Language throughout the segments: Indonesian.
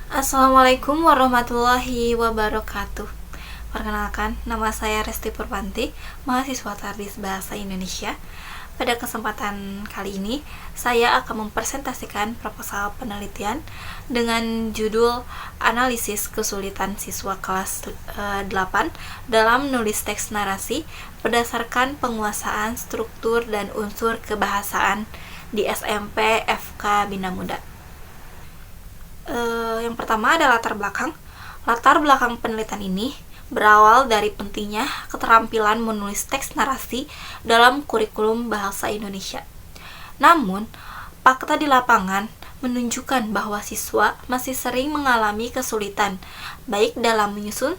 Assalamualaikum warahmatullahi wabarakatuh. Perkenalkan, nama saya Resti Purwanti, mahasiswa Tardis Bahasa Indonesia. Pada kesempatan kali ini, saya akan mempresentasikan proposal penelitian dengan judul Analisis Kesulitan Siswa Kelas 8 dalam menulis teks narasi berdasarkan penguasaan struktur dan unsur kebahasaan di SMP FK Bina Muda. Yang pertama ada latar belakang. Latar belakang penelitian ini berawal dari pentingnya keterampilan menulis teks narasi dalam kurikulum bahasa Indonesia. Namun, fakta di lapangan menunjukkan bahwa siswa masih sering mengalami kesulitan, baik dalam menyusun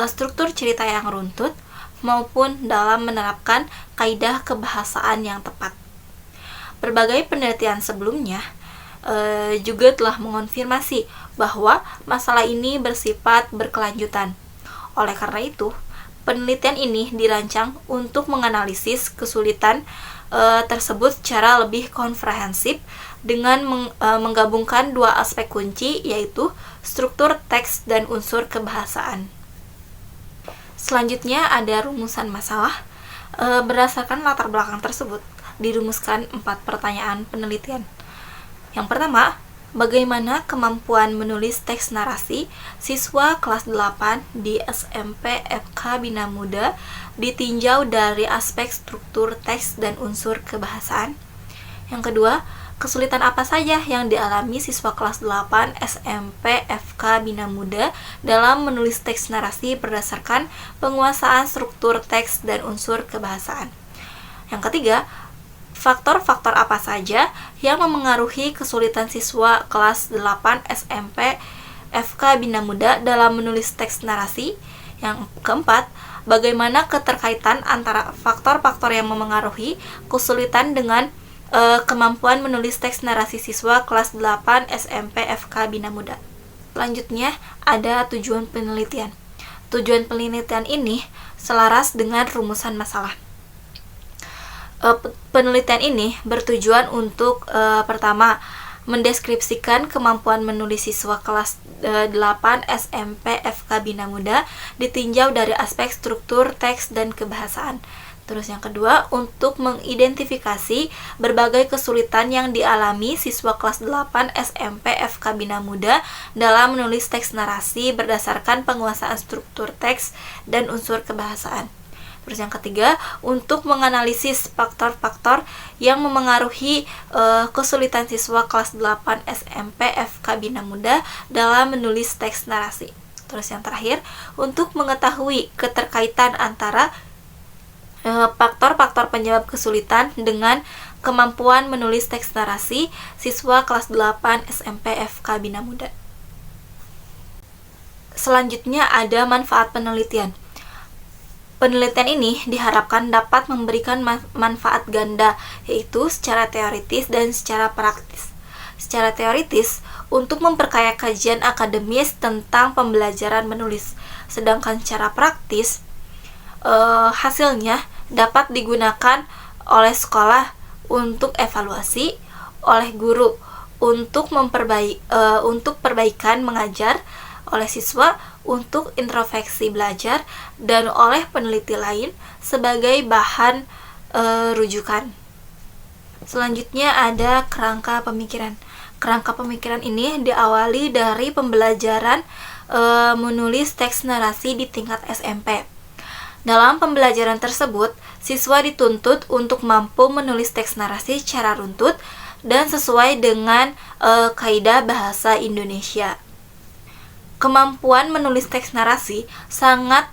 struktur cerita yang runtut maupun dalam menerapkan kaidah kebahasaan yang tepat. Berbagai penelitian sebelumnya juga telah mengonfirmasi bahwa masalah ini bersifat berkelanjutan. Oleh karena itu, penelitian ini dirancang untuk menganalisis kesulitan tersebut secara lebih komprehensif dengan menggabungkan dua aspek kunci, yaitu struktur teks dan unsur kebahasaan. Selanjutnya ada rumusan masalah. Berdasarkan latar belakang tersebut, dirumuskan 4 pertanyaan penelitian. Yang pertama, bagaimana kemampuan menulis teks narasi siswa kelas 8 di SMP FK Bina Muda ditinjau dari aspek struktur teks dan unsur kebahasaan? Yang kedua, kesulitan apa saja yang dialami siswa kelas 8 SMP FK Bina Muda dalam menulis teks narasi berdasarkan penguasaan struktur teks dan unsur kebahasaan? Yang ketiga, faktor-faktor apa saja yang memengaruhi kesulitan siswa kelas 8 SMP FK Bina Muda dalam menulis teks narasi? Yang keempat, bagaimana keterkaitan antara faktor-faktor yang memengaruhi kesulitan dengan kemampuan menulis teks narasi siswa kelas 8 SMP FK Bina Muda? Selanjutnya, ada tujuan penelitian. Tujuan penelitian ini selaras dengan rumusan masalah. Penelitian ini bertujuan untuk pertama, mendeskripsikan kemampuan menulis siswa kelas 8 SMP FK Bina Muda ditinjau dari aspek struktur teks dan kebahasaan. Terus yang kedua, untuk mengidentifikasi berbagai kesulitan yang dialami siswa kelas 8 SMP FK Bina Muda dalam menulis teks narasi berdasarkan penguasaan struktur teks dan unsur kebahasaan. Terus yang ketiga, untuk menganalisis faktor-faktor yang memengaruhi kesulitan siswa kelas 8 SMP FK Bina Muda dalam menulis teks narasi. Terus yang terakhir, untuk mengetahui keterkaitan antara faktor-faktor penyebab kesulitan dengan kemampuan menulis teks narasi siswa kelas 8 SMP FK Bina Muda. Selanjutnya ada manfaat penelitian. Penelitian ini diharapkan dapat memberikan manfaat ganda, yaitu secara teoritis dan secara praktis. Secara teoritis, untuk memperkaya kajian akademis tentang pembelajaran menulis, sedangkan secara praktis, hasilnya dapat digunakan oleh sekolah untuk evaluasi, oleh guru untuk perbaikan mengajar, oleh siswa untuk introspeksi belajar, dan oleh peneliti lain sebagai bahan rujukan. Selanjutnya ada kerangka pemikiran. Kerangka pemikiran ini diawali dari pembelajaran menulis teks narasi di tingkat SMP. Dalam pembelajaran tersebut, siswa dituntut untuk mampu menulis teks narasi secara runtut dan sesuai dengan kaidah bahasa Indonesia. Kemampuan menulis teks narasi sangat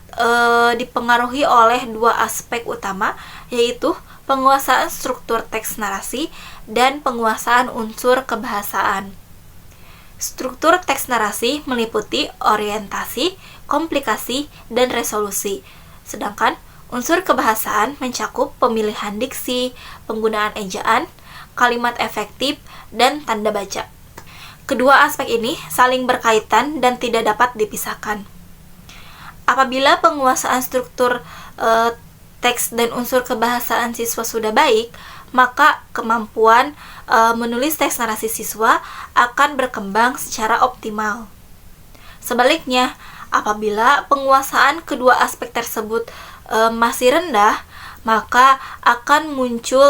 dipengaruhi oleh dua aspek utama, yaitu penguasaan struktur teks narasi dan penguasaan unsur kebahasaan. Struktur teks narasi meliputi orientasi, komplikasi, dan resolusi, sedangkan unsur kebahasaan mencakup pemilihan diksi, penggunaan ejaan, kalimat efektif, dan tanda baca. Kedua aspek ini saling berkaitan dan tidak dapat dipisahkan. Apabila penguasaan struktur teks dan unsur kebahasaan siswa sudah baik, maka kemampuan menulis teks narasi siswa akan berkembang secara optimal. Sebaliknya, apabila penguasaan kedua aspek tersebut masih rendah, maka akan muncul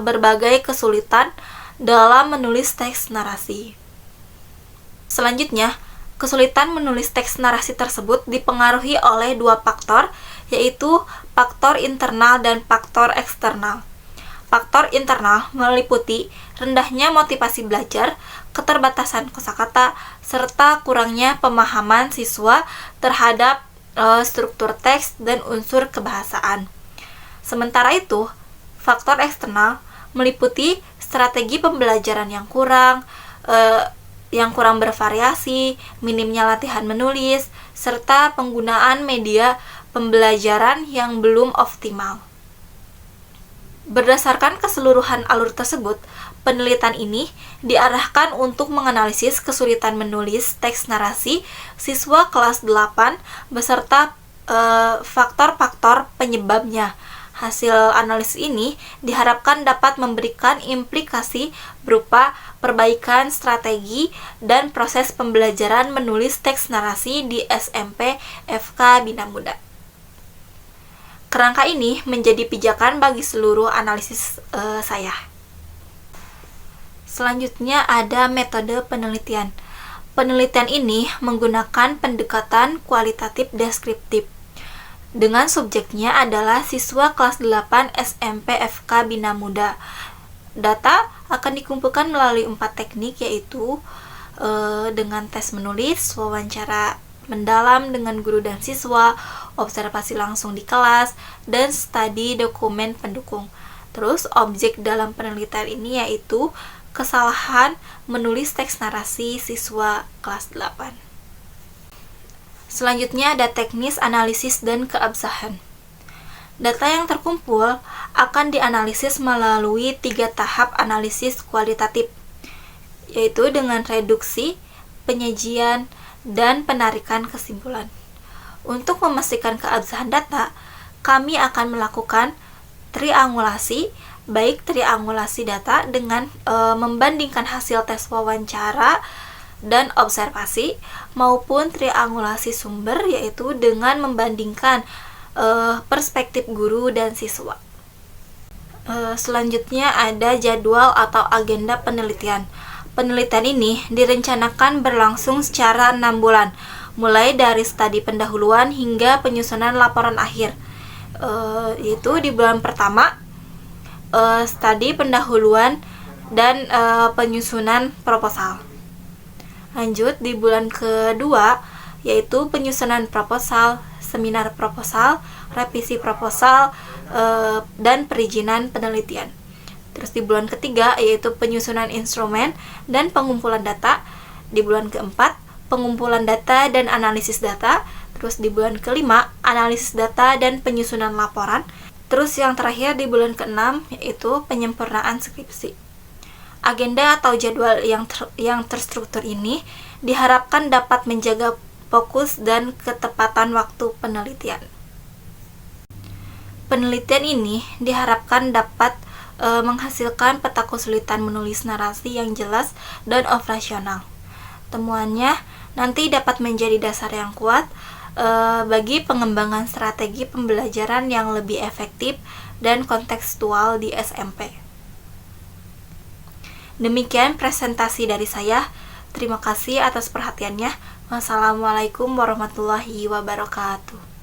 berbagai kesulitan dalam menulis teks narasi. Selanjutnya, kesulitan menulis teks narasi tersebut dipengaruhi oleh dua faktor, yaitu faktor internal dan faktor eksternal. Faktor internal meliputi rendahnya motivasi belajar, keterbatasan kosakata, serta kurangnya pemahaman siswa terhadap struktur teks dan unsur kebahasaan. Sementara itu, faktor eksternal meliputi strategi pembelajaran yang kurang bervariasi, minimnya latihan menulis, serta penggunaan media pembelajaran yang belum optimal. Berdasarkan keseluruhan alur tersebut, penelitian ini diarahkan untuk menganalisis kesulitan menulis teks narasi siswa kelas 8 beserta faktor-faktor penyebabnya. Hasil analisis ini diharapkan dapat memberikan implikasi berupa perbaikan strategi dan proses pembelajaran menulis teks narasi di SMP FK Bina Muda. Kerangka ini menjadi pijakan bagi seluruh analisis saya. Selanjutnya ada metode penelitian. Penelitian ini menggunakan pendekatan kualitatif deskriptif. Dengan subjeknya adalah siswa kelas 8 SMP FK Bina Muda. Data akan dikumpulkan melalui 4 teknik, yaitu dengan tes menulis, wawancara mendalam dengan guru dan siswa, observasi langsung di kelas, dan studi dokumen pendukung. Terus objek dalam penelitian ini yaitu kesalahan menulis teks narasi siswa kelas 8. Selanjutnya ada teknis analisis dan keabsahan. Data yang terkumpul akan dianalisis melalui 3 tahap analisis kualitatif, yaitu dengan reduksi, penyajian, dan penarikan kesimpulan. Untuk memastikan keabsahan data, kami akan melakukan triangulasi, baik triangulasi data dengan membandingkan hasil tes wawancara dan observasi, maupun triangulasi sumber, yaitu dengan membandingkan perspektif guru dan siswa. Selanjutnya ada jadwal atau agenda penelitian. Penelitian ini direncanakan berlangsung secara 6 bulan, mulai dari studi pendahuluan hingga penyusunan laporan akhir. Yaitu di bulan pertama, studi pendahuluan dan penyusunan proposal. Lanjut di bulan kedua, yaitu penyusunan proposal, seminar proposal, revisi proposal, dan perizinan penelitian. Terus di bulan ketiga, yaitu penyusunan instrumen dan pengumpulan data. Di bulan keempat, pengumpulan data dan analisis data. Terus di bulan kelima, analisis data dan penyusunan laporan. Terus yang terakhir di bulan keenam, yaitu penyempurnaan skripsi. Agenda atau jadwal yang terstruktur ini diharapkan dapat menjaga fokus dan ketepatan waktu penelitian. Penelitian ini diharapkan dapat menghasilkan peta kesulitan menulis narasi yang jelas dan operasional. Temuannya nanti dapat menjadi dasar yang kuat bagi pengembangan strategi pembelajaran yang lebih efektif dan kontekstual di SMP. Demikian presentasi dari saya. Terima kasih atas perhatiannya. Wassalamualaikum warahmatullahi wabarakatuh.